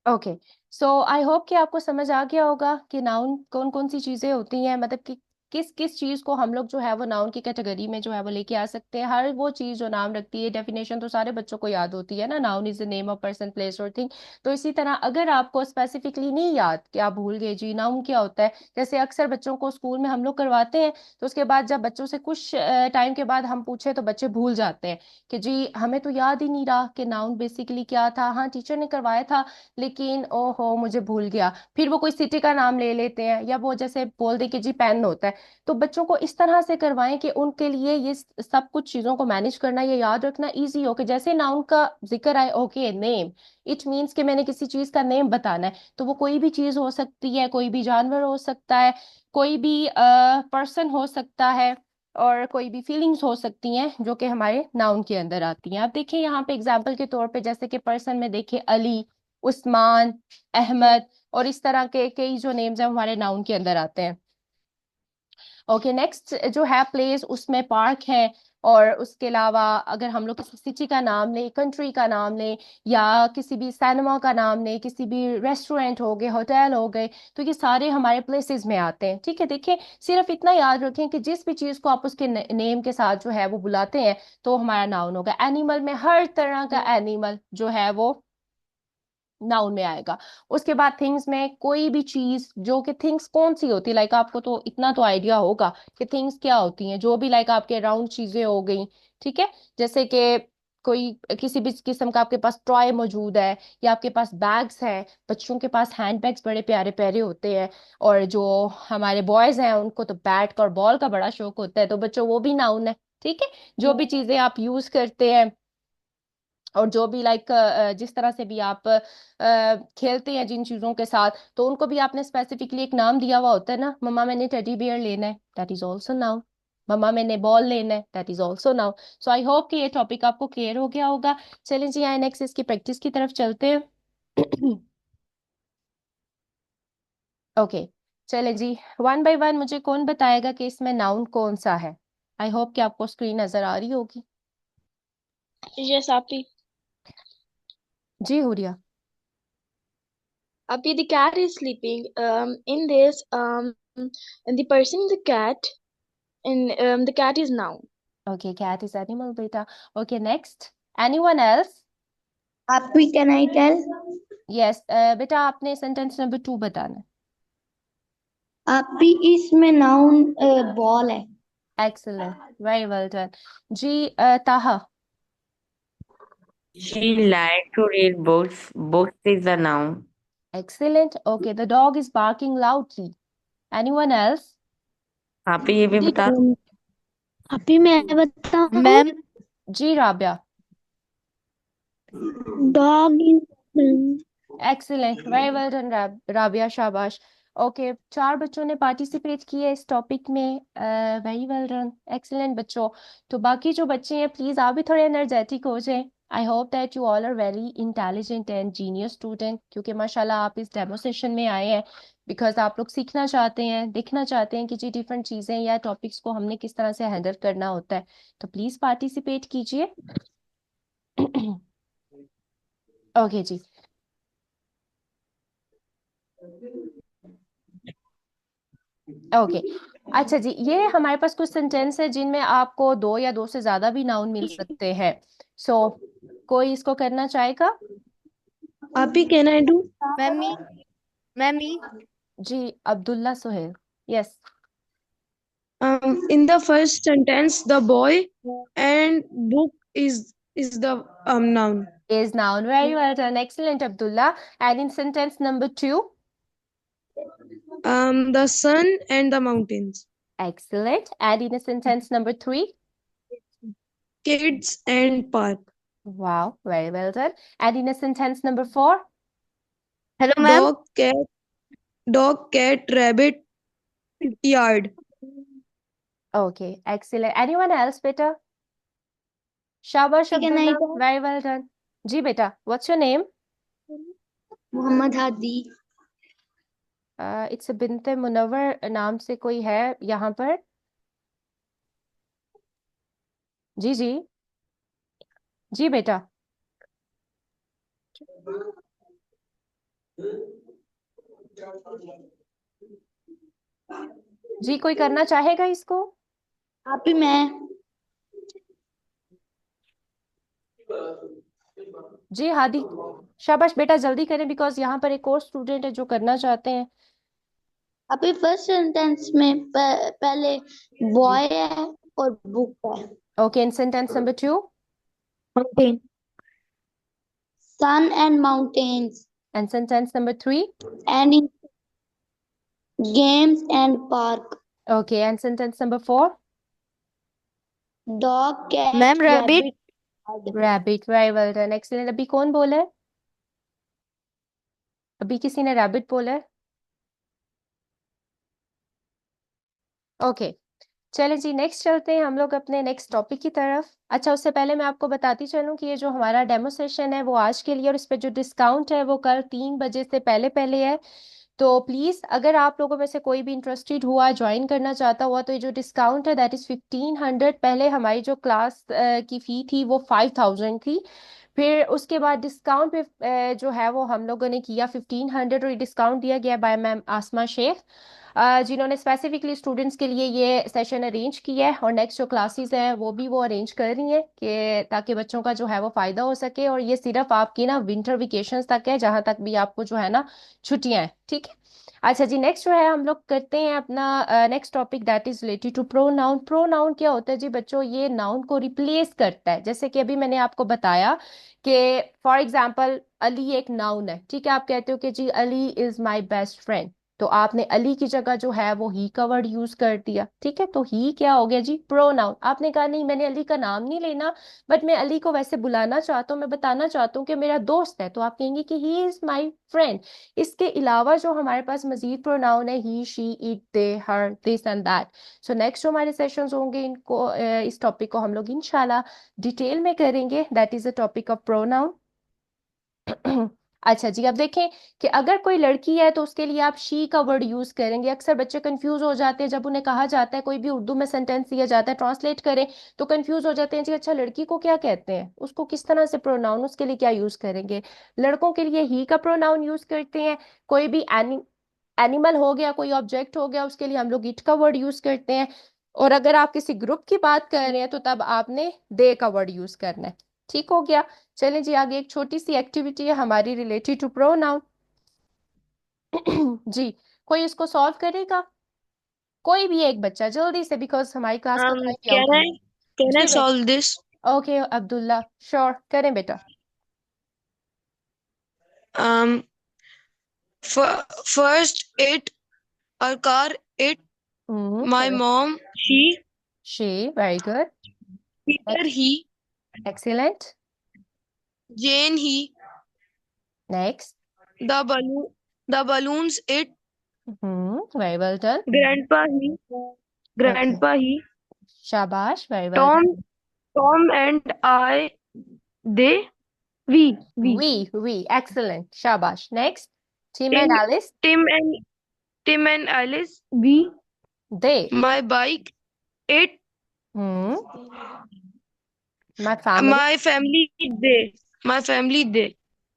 Okay. So I hope कि आपको समझ आ गया होगा कि नाउन कौन कौन सी चीजें होती हैं, मतलब कि किस किस चीज को हम लोग जो है वो नाउन की कैटेगरी में जो है वो लेके आ सकते हैं। हर वो चीज जो नाम रखती है, डेफिनेशन तो सारे बच्चों को याद होती है ना, noun is the name of person place और थिंग। तो इसी तरह अगर आपको स्पेसिफिकली नहीं याद कि आप भूल गए जी नाउन क्या होता है, जैसे अक्सर बच्चों को स्कूल में हम लोग करवाते हैं, तो उसके बाद जब बच्चों से कुछ टाइम के बाद हम पूछे तो बच्चे भूल जाते हैं कि जी हमें तो याद ही नहीं रहा कि नाउन बेसिकली क्या था। हाँ टीचर ने करवाया था लेकिन ओहो मुझे भूल गया। फिर वो कोई सिटी का नाम ले लेते हैं, या वो जैसे बोल दे कि जी पेन होता है। तो बच्चों को इस तरह से करवाएं कि उनके लिए ये सब कुछ चीजों को मैनेज करना, ये याद रखना इजी हो कि जैसे नाउन का जिक्र आए, ओके नेम, इट मीन्स कि मैंने किसी चीज का नेम बताना है। तो वो कोई भी चीज हो सकती है, कोई भी जानवर हो सकता है, कोई भी पर्सन हो सकता है, और कोई भी फीलिंग्स हो सकती हैं जो कि हमारे नाउन के अंदर आती हैं। आप देखिए यहाँ पे एग्जाम्पल के तौर पे, जैसे कि पर्सन में देखिए अली, उस्मान, अहमद, और इस तरह के कई जो नेम्स हैं वो हमारे नाउन के अंदर आते हैं। ओके नेक्स्ट जो है प्लेस, उसमें पार्क है। और उसके अलावा अगर हम लोग किसी सिटी का नाम लें, कंट्री का नाम लें, या किसी भी सिनेमा का नाम लें, किसी भी रेस्टोरेंट हो गए, होटल हो गए, तो ये सारे हमारे प्लेसेस में आते हैं। ठीक है, देखिए सिर्फ इतना याद रखें कि जिस भी चीज को आप उसके नेम के साथ जो है वो बुलाते हैं तो हमारा नाउन होगा। एनिमल में हर तरह का एनिमल जो है वो नाउन में आएगा। उसके बाद थिंग्स में कोई भी चीज, जो कि थिंग्स कौन सी होती है, लाइक आपको तो इतना तो आइडिया होगा कि थिंग्स क्या होती हैं, जो भी लाइक आपके अराउंड चीजें हो गई। ठीक है, जैसे कि कोई किसी भी किस्म का आपके पास टॉय मौजूद है, या आपके पास बैग्स हैं, बच्चों के पास हैंड बैग्स बड़े प्यारे प्यारे होते हैं, और जो हमारे बॉयज हैं उनको तो बैट का और बॉल का बड़ा शौक होता है, तो बच्चों वो भी नाउन है। ठीक है, जो भी चीजें आप यूज करते हैं, और जो भी लाइक जिस तरह से भी आप खेलते हैं जिन चीजों के साथ, तो उनको भी आपने स्पेसिफिकली एक नाम दिया हुआ होता है ना। मम्मा मैंने टेडी बियर लेना है, दैट इज ऑल्सो नाउन। मम्मा मैंने बॉल लेना है, that is also noun. So I hope कि ये टॉपिक आपको क्लियर हो गया होगा। चलें जी, आए नेक्स्ट इसकी प्रैक्टिस की तरफ चलते हैं। ओके, चलें जी, वन बाय वन मुझे कौन बताएगा कि इसमें नाउन कौन सा है। आई होप कि आपको स्क्रीन नजर आ रही होगी। Yes, Api. जी Huriya. Api, the cat is sleeping. In this, and the person is the cat, and the cat is noun. Okay, cat is animal बेटा। Okay next, anyone else? Happy, can I tell? Yes, बेटा आपने sentence number 2 बताना है। Happy इसमें noun ball है. Excellent, very well done. जी Taha. She liked to read books. Books is a noun. Excellent, okay the dog is barking loudly. Anyone else? आप ही ये भी जी बता। happy मैं बताऊं. मैम जी Rabia. Dog is excellent, very well done Rabia, शाबाश। ओके, 4 बच्चों ने पार्टिसिपेट किए इस टॉपिक में, वेरी वेल डन, एक्सीलेंट बच्चों। तो बाकी जो बच्चे हैं प्लीज आप भी थोड़े एनर्जेटिक हो जाएं। I hope that you all are very intelligent and genius student, क्योंकि माशाल्लाह आप इस डेमो सेशन में आए हैं बिकॉज आप लोग सीखना चाहते हैं, देखना चाहते हैं कि जी डिफरेंट चीजें या टॉपिक्स को हमने किस तरह से हैंडल करना होता है। तो प्लीज पार्टिसिपेट कीजिए। ओके जी। ओके, अच्छा जी, ये हमारे पास कुछ सेंटेंस है जिनमें आपको 2 या 2 से ज्यादा भी नाउन मिल सकते हैं। सो कोई इसको करना चाहेगा? Happy, can I do? Ma'am ma'am जी Abdullah Suhail. Yes. In the first sentence, the boy and book is the noun. Is noun, very well done, excellent Abdullah. And in sentence number 2? The sun and the mountains. Excellent. And in sentence number 3? Kids and park. Wow, very well done. And in sentence number 4? Hello ma'am. Dog, cat, rabbit, yard. Okay, excellent. Anyone else बेटा? शाबाश Can I Abdullah, tell? Very well done. जी बेटा, what's your name? Muhammad Hadi. It's Binte Munawwar नाम से कोई है यहाँ पर? जी जी, जी बेटा। जी, कोई करना चाहेगा इसको? आप ही मैं। जी हादी, शाबाश बेटा, जल्दी करें बिकॉज यहाँ पर एक और स्टूडेंट है जो करना चाहते हैं। अभी फर्स्ट सेंटेंस में पहले बॉय है और बुक है। Okay, in sentence number 2? Mountain. Sun and mountains and sentence number 3? And games and park. Okay, and sentence number 4? Dog cat ma'am rabbit rabbit. Rabbit, very well done, excellent. अभी कौन बोला है? अभी किसी ने रैबिट बोला है? ओके, चलें जी, नेक्स्ट चलते हैं हम लोग अपने नेक्स्ट टॉपिक की तरफ। अच्छा, उससे पहले मैं आपको बताती चलूं कि ये जो हमारा डेमो सेशन है वो आज के लिए, और इस पे जो डिस्काउंट है वो कल 3 बजे से पहले पहले है। तो प्लीज़, अगर आप लोगों में से कोई भी इंटरेस्टेड हुआ, ज्वाइन करना चाहता हुआ, तो ये जो डिस्काउंट है दैट इज़ 1500। पहले हमारी जो क्लास की फ़ी थी वो 5000 थी। फिर उसके बाद डिस्काउंट पे जो है वो हम लोगों ने किया 1500, और ये डिस्काउंट दिया गया बाय मैम आसमा शेख, जिन्होंने स्पेसिफिकली स्टूडेंट्स के लिए ये सेशन अरेंज किया है। और नेक्स्ट जो क्लासेस हैं वो भी वो अरेंज कर रही हैं कि ताकि बच्चों का जो है वो फ़ायदा हो सके। और ये सिर्फ आपकी ना विंटर वेकेशंस तक है, जहाँ तक भी आपको जो है ना छुट्टियां हैं, ठीक है। अच्छा जी, नेक्स्ट जो है हम लोग करते हैं अपना next topic that is related to pronoun. Pronoun क्या होता है जी बच्चों? ये नाउन को रिप्लेस करता है। जैसे कि अभी मैंने आपको बताया कि फॉर एग्जाम्पल अली एक नाउन है, ठीक है। आप कहते हो कि जी Ali is my best friend, तो आपने अली की जगह जो है वो ही का वर्ड यूज कर दिया, ठीक है। तो ही क्या हो गया जी? प्रोनाउन। आपने कहा नहीं, मैंने अली का नाम नहीं लेना, बट मैं अली को वैसे बुलाना चाहता हूँ, मैं बताना चाहता हूँ कि मेरा दोस्त है, तो आप कहेंगे कि ही इज माई फ्रेंड। इसके अलावा जो हमारे पास मजीद प्रोनाउन है, he she it they her this and that. So next जो हमारे सेशंस होंगे इनको इस टॉपिक को हम लोग इंशाल्लाह डिटेल में करेंगे, that is the topic of pronoun. अच्छा जी, अब देखें कि अगर कोई लड़की है तो उसके लिए आप शी का वर्ड यूज करेंगे। अक्सर बच्चे कंफ्यूज हो जाते हैं जब उन्हें कहा जाता है, कोई भी उर्दू में सेंटेंस दिया जाता है ट्रांसलेट करें, तो कंफ्यूज हो जाते हैं जी अच्छा लड़की को क्या कहते हैं, उसको किस तरह से प्रोनाउन, उसके लिए क्या यूज करेंगे। लड़कों के लिए ही का प्रोनाउन यूज करते हैं। कोई भी एनिमल हो गया, कोई ऑब्जेक्ट हो गया, उसके लिए हम लोग इट का वर्ड यूज करते हैं। और अगर आप किसी ग्रुप की बात कर रहे हैं तो तब आपने दे का वर्ड यूज करना है। ठीक हो गया। चलें जी, आगे एक छोटी सी एक्टिविटी है हमारी रिलेटेड टू प्रोनाउन। जी, कोई इसको सॉल्व करेगा? कोई भी एक बच्चा जल्दी से, बिकॉज हमारी क्लास का टाइम भी आउट Can हो I गया। can I जी बेटा। solve this? ओके अब्दुल्ला, श्योर, करें बेटा। Um, first it, our car it, my correct. mom she, she, very good. Peter next. he, excellent. Jane he, next. the balloons it, very well done. grandpa he, okay, grandpa he, शाबाश, very well Tom done. Tom and I they, we, we, excellent, शाबाश। Next. Tim Tim and Alice. Tim and Tim and Alice we, they. my bike it, my family. my family they, my family they.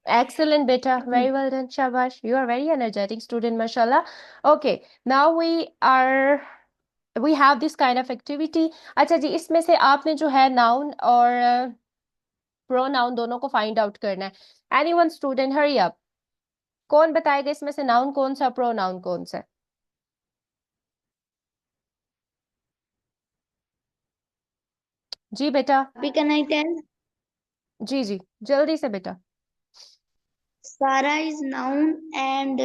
Excellent, beta. Very well done, Shabash. You are very energetic student, mashallah. Okay, now we have this kind of activity. अच्छा जी, इसमें से आपने जो है noun और pronoun दोनों को find out करना है। Anyone student, hurry up. कौन बताएगा इसमें से नाउन कौन सा, प्रोनाउन कौन सा है? जी बेटा। Can I tell? जी जी, जल्दी से बेटा। Sarah is noun and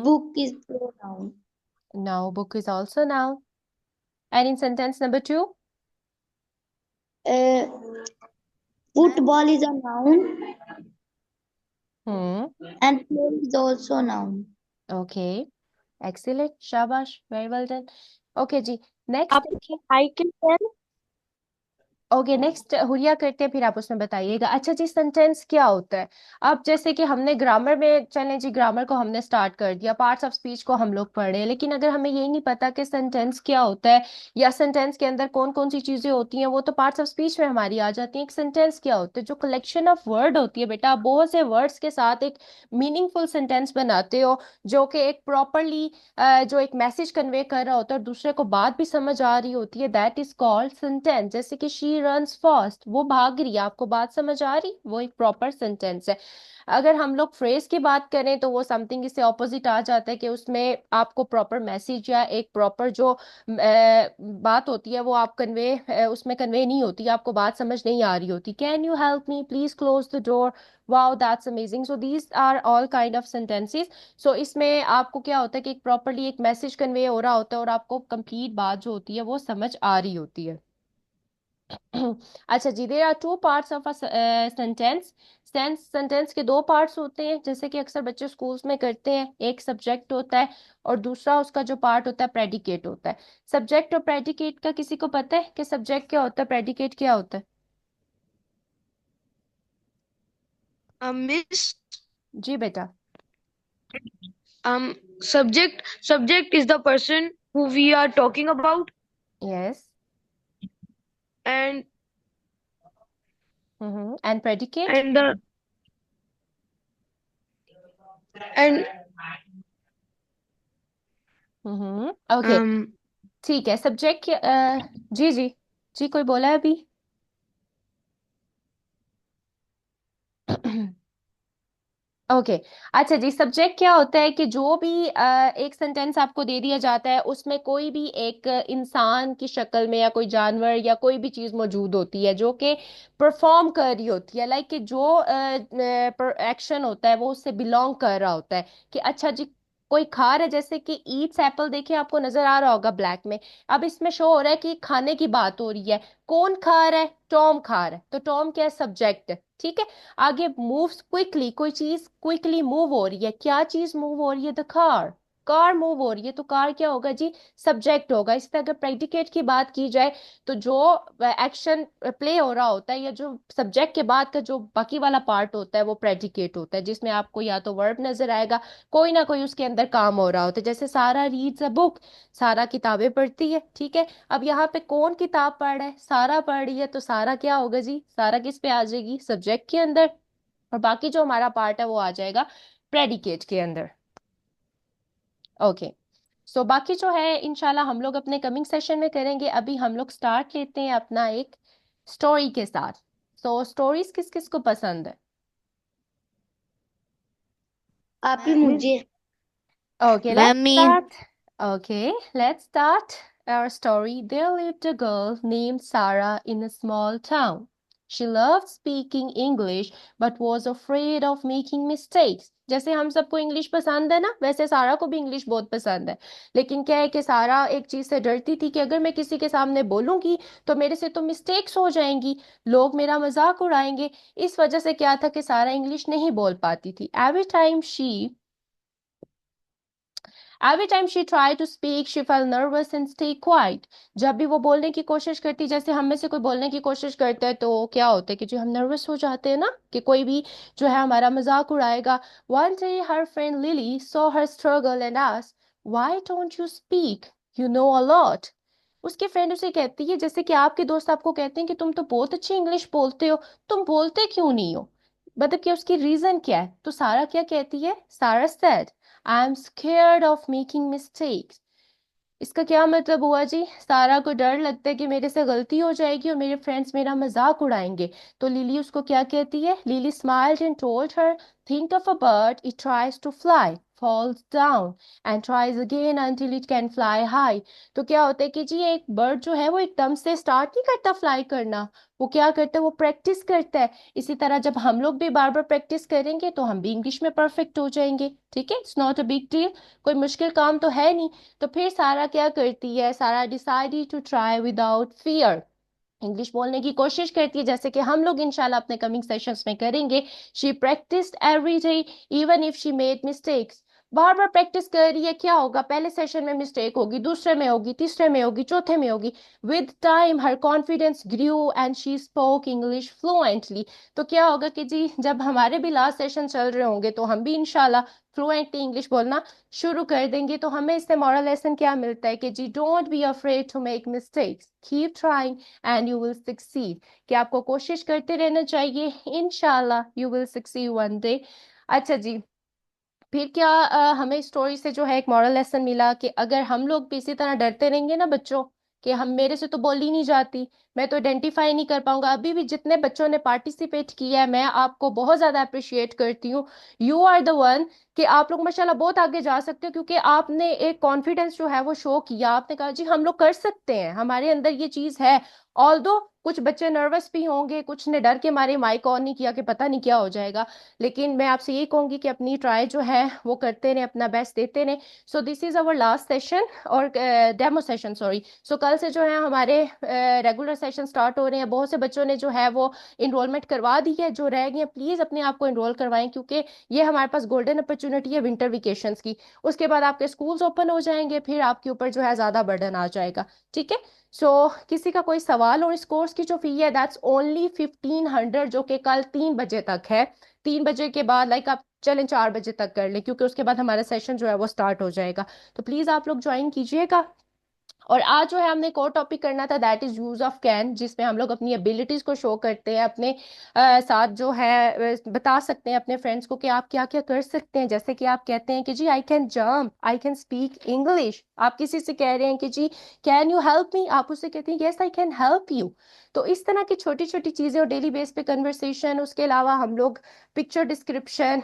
book is pronoun. Now book is also noun. And in sentence number 2? Uh, football is a noun Hmm. and play is also noun. Okay. Excellent. Shabash. Very well done. Okay ji, next Up, देखिए। I can tell. Okay, next Huriya करते हैं, फिर आप उसमें बताइएगा। अच्छा जी, sentence क्या होता है? अब जैसे कि हमने ग्रामर में, चलें जी, ग्रामर को हमने स्टार्ट कर दिया, पार्ट्स ऑफ स्पीच को हम लोग पढ़े, लेकिन अगर हमें यही नहीं पता कि सेंटेंस क्या होता है या सेंटेंस के अंदर कौन कौन सी चीजें होती हैं, वो तो पार्ट्स ऑफ स्पीच में हमारी आ जाती हैं। एक सेंटेंस क्या होता है? जो कलेक्शन ऑफ वर्ड होती है बेटा, आप बहुत से वर्ड्स के साथ एक मीनिंगफुल सेंटेंस बनाते हो, जो कि एक प्रॉपरली जो एक मैसेज कन्वे कर रहा होता है और दूसरे को बात भी समझ आ रही होती है, दैट इज कॉल्ड सेंटेंस। जैसे कि शी रन्स फास्ट, वो भाग रही है, आपको बात समझ आ रही, वो एक प्रॉपर सेंटेंस है। अगर हम लोग फ्रेज की बात करें तो वो समथिंग इससे ऑपोजिट आ जाता है कि उसमें आपको प्रॉपर मैसेज या एक प्रॉपर जो बात होती है वो आप कन्वे उसमें कन्वे नहीं होती, आपको बात समझ नहीं आ रही होती। Can you help me, please close the door, wow that's amazing. So these are all kind of sentences. सो इसमें आपको क्या होता है कि एक प्रॉपरली एक मैसेज कन्वे हो रहा होता है और आपको कंप्लीट बात जो होती है वो समझ आ रही होती है। अच्छा जी, there are two parts of a sentence. Sentence के दो पार्ट्स होते हैं, जैसे कि अक्सर बच्चे स्कूल्स में करते हैं। एक सब्जेक्ट होता है और दूसरा उसका जो पार्ट होता है प्रेडिकेट होता है। सब्जेक्ट और प्रेडिकेट का किसी को पता है कि सब्जेक्ट क्या होता है, प्रेडिकेट क्या होता है? Miss, जी बेटा। subject is the person who we are talking about, yes. and and predicate? and the and okay, ठीक है। सब्जेक्ट जी जी जी, कोई बोला है अभी? ओके। अच्छा जी, सब्जेक्ट क्या होता है कि जो भी एक सेंटेंस आपको दे दिया जाता है उसमें कोई भी एक इंसान की शक्ल में या कोई जानवर या कोई भी चीज मौजूद होती है जो कि परफॉर्म कर रही होती है, लाइक कि जो एक्शन होता है वो उससे बिलोंग कर रहा होता है। कि अच्छा जी, कोई खा रहा है, जैसे कि ईट्स एप्पल, देखिए आपको नजर आ रहा होगा ब्लैक में। अब इसमें शो हो रहा है कि खाने की बात हो रही है। कौन खा रहा है? टॉम खा रहा है, तो टॉम क्या है? सब्जेक्ट। ठीक है। आगे मूव्स क्विकली, कोई चीज क्विकली मूव हो रही है, क्या चीज मूव हो रही है? The car. कार मूव हो रही है, तो कार क्या होगा जी? सब्जेक्ट होगा। इस पे अगर प्रेडिकेट की बात की जाए तो जो एक्शन प्ले हो रहा होता है या जो सब्जेक्ट के बाद का जो बाकी वाला पार्ट होता है वो प्रेडिकेट होता है, जिसमें आपको या तो वर्ब नजर आएगा, कोई ना कोई उसके अंदर काम हो रहा होता है। जैसे सारा रीड्स अ बुक, सारा किताबें पढ़ती है। ठीक है। अब यहाँ पे कौन किताब पढ़ रहा है? सारा पढ़ रही है, तो सारा क्या होगा जी? सारा किस पे आ जाएगी? सब्जेक्ट के अंदर। और बाकी जो हमारा पार्ट है वो आ जाएगा प्रेडिकेट के अंदर। ओके। सो बाकी जो है इंशाल्लाह हम लोग अपने कमिंग सेशन में करेंगे। अभी हम लोग स्टार्ट लेते हैं अपना एक स्टोरी के साथ। सो स्टोरीज किस किस को पसंद है? आप ही Miss, मुझे। Okay, let's mummy. start. Okay, let's start our story. There lived a girl named Sarah in a small town. She loved speaking English but was afraid of making mistakes. जैसे हम सबको इंग्लिश पसंद है ना, वैसे सारा को भी इंग्लिश बहुत पसंद है। लेकिन क्या है कि सारा एक चीज से डरती थी कि अगर मैं किसी के सामने बोलूंगी तो मेरे से तो मिस्टेक्स हो जाएंगी, लोग मेरा मजाक उड़ाएंगे। इस वजह से क्या था कि सारा इंग्लिश नहीं बोल पाती थी। Every time she tried to speak, she felt nervous and stayed quiet. जब भी वो बोलने की कोशिश करती, जैसे हम में से कोई बोलने की कोशिश करता है तो क्या होता है कि जो हम नर्वस हो जाते हैं ना, कि कोई भी जो है हमारा मजाक उड़ाएगा। One day her friend Lily saw her struggle and asked, "Why don't you speak? You know a lot." उसकी फ्रेंड उसे कहती है, जैसे कि आपके दोस्त आपको कहते हैं कि तुम तो बहुत अच्छी इंग्लिश बोलते हो, तुम बोलते क्यों नहीं हो? मतलब कि उसकी रीजन क्या है? तो सारा क्या कहती है? सारा said, I am scared of making mistakes. इसका क्या मतलब हुआ जी? सारा को डर लगता है कि मेरे से गलती हो जाएगी और मेरे फ्रेंड्स मेरा मजाक उड़ाएंगे। तो लिली उसको क्या कहती है? Lily smiled and told her, think of a bird, it tries to fly, falls down and tries again until it can fly high. तो क्या होता है कि जी एक बर्ड जो है वो एकदम से स्टार्ट नहीं करता फ्लाई करना, वो क्या करता है? वो प्रैक्टिस करता है। इसी तरह जब हम लोग भी बार बार प्रैक्टिस करेंगे तो हम भी इंग्लिश में परफेक्ट हो जाएंगे। ठीक है, it's not a big deal, कोई मुश्किल काम तो है नहीं। तो फिर सारा क्या करती है? Sara decided to try without fear, English बोलने की कोशिश करती है, जैसे कि हम लोग इंशाल्लाह अपने कमिंग सेशंस में करेंगे। She practised every day even if she made mistakes, bar bar practice कर रही है, क्या होगा, पहले सेशन में मिस्टेक होगी, दूसरे में होगी, तीसरे में होगी, चौथे में होगी। With time her confidence grew and she spoke English fluently. तो क्या होगा कि जी जब हमारे भी लास्ट सेशन चल रहे होंगे तो हम भी इंशाल्लाह फ्लुएंटली इंग्लिश बोलना शुरू कर देंगे। तो हमें इससे मॉरल लेसन क्या मिलता है कि जी don't be afraid to make mistakes, keep trying and you will succeed. कि आपको कोशिश करते रहना चाहिए, इंशाल्लाह you will succeed one day. अच्छा जी, फिर क्या हमें स्टोरी से जो है एक मॉरल लेसन मिला कि अगर हम लोग भी इसी तरह डरते रहेंगे ना बच्चों, कि हम मेरे से तो बोली नहीं जाती, मैं तो आइडेंटिफाई नहीं कर पाऊंगा। अभी भी जितने बच्चों ने पार्टिसिपेट किया है मैं आपको बहुत ज्यादा अप्रिशिएट करती हूँ। यू आर द वन कि आप लोग माशाल्लाह बहुत आगे जा सकते हो, क्योंकि आपने एक कॉन्फिडेंस जो है वो शो किया। आपने कहा जी हम लोग कर सकते हैं, हमारे अंदर ये चीज है। ऑल्दो कुछ बच्चे नर्वस भी होंगे, कुछ ने डर के मारे माइक ऑन नहीं किया कि पता नहीं क्या हो जाएगा, लेकिन मैं आपसे यही कहूंगी कि अपनी ट्राई जो है वो करते रहे, अपना बेस्ट देते रहे। So this is our last session और डेमो सेशन, सॉरी। सो कल से जो है हमारे रेगुलर सेशन स्टार्ट हो रहे हैं। बहुत से बच्चों ने जो है वो इनरोलमेंट करवा दी है, जो रह गए हैं प्लीज अपने आप को इनरोल करवाएं, क्योंकि ये हमारे पास गोल्डन अपॉर्चुनिटी है विंटर वेकेशंस की। उसके बाद आपके स्कूल्स ओपन हो जाएंगे, फिर आपके ऊपर जो है ज्यादा बर्डन आ जाएगा। ठीक है। सो किसी का कोई सवाल? और इस कोर्स की जो फी है दैट्स ओनली 1500, जो कि कल 3 बजे तक है। 3 बजे के बाद लाइक आप चलें 4 बजे तक कर लें, क्योंकि उसके बाद हमारा सेशन जो है वो स्टार्ट हो जाएगा। तो प्लीज आप लोग ज्वाइन कीजिएगा। और आज जो है हमने एक और टॉपिक करना था, that is use of can, जिसमें हम लोग अपनी एबिलिटीज को शो करते हैं, अपने साथ जो है बता सकते हैं अपने फ्रेंड्स को कि आप क्या क्या कर सकते हैं। जैसे कि आप कहते हैं कि जी I can jump, I can speak English. आप किसी से कह रहे हैं कि जी कैन यू हेल्प मी, आप उससे कहते हैं yes I can help you. तो इस तरह की छोटी छोटी चीजें और डेली बेस पे कन्वर्सेशन, उसके अलावा हम लोग पिक्चर डिस्क्रिप्शन,